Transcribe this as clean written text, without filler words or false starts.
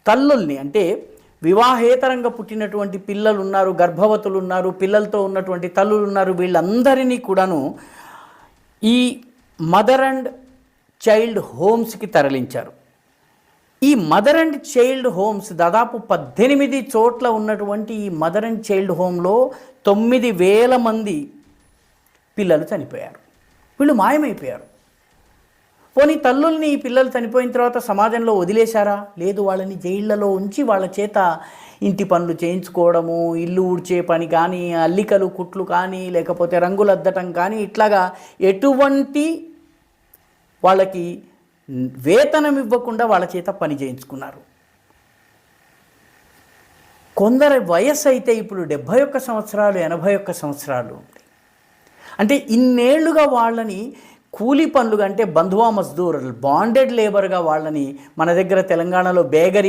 తల్లుల్ని అంటే వివాహేతరంగా పుట్టినటువంటి పిల్లలు ఉన్నారు, గర్భవతులు ఉన్నారు, పిల్లలతో ఉన్నటువంటి తల్లులు ఉన్నారు, వీళ్ళందరినీ కూడాను ఈ మదర్ అండ్ చైల్డ్ హోమ్స్కి తరలించారు. ఈ మదర్ అండ్ చైల్డ్ హోమ్స్ దాదాపు 18 చోట్ల ఉన్నటువంటి ఈ మదర్ అండ్ చైల్డ్ హోమ్లో 9,000 మంది పిల్లలు చనిపోయారు. వీళ్ళు మాయమైపోయారు. పోనీ తల్లుల్ని ఈ పిల్లలు చనిపోయిన తర్వాత సమాజంలో వదిలేశారా? లేదు, వాళ్ళని జైళ్లలో ఉంచి వాళ్ళ చేత ఇంటి పనులు చేయించుకోవడము, ఇల్లు ఊడ్చే పని కానీ, అల్లికలు కుట్లు కానీ, లేకపోతే రంగులు అద్దటం కానీ, ఇట్లాగా ఎటువంటి వాళ్ళకి వేతనం ఇవ్వకుండా వాళ్ళ చేత పని చేయించుకున్నారు. కొందరి వయస్సు అయితే ఇప్పుడు 71 సంవత్సరాలు, 81 సంవత్సరాలు. అంటే ఇన్నేళ్లుగా వాళ్ళని కూలీ పనులుగా, అంటే బంధువా మజ్దూర్, బాండెడ్ లేబర్గా వాళ్ళని మన దగ్గర తెలంగాణలో బేగరి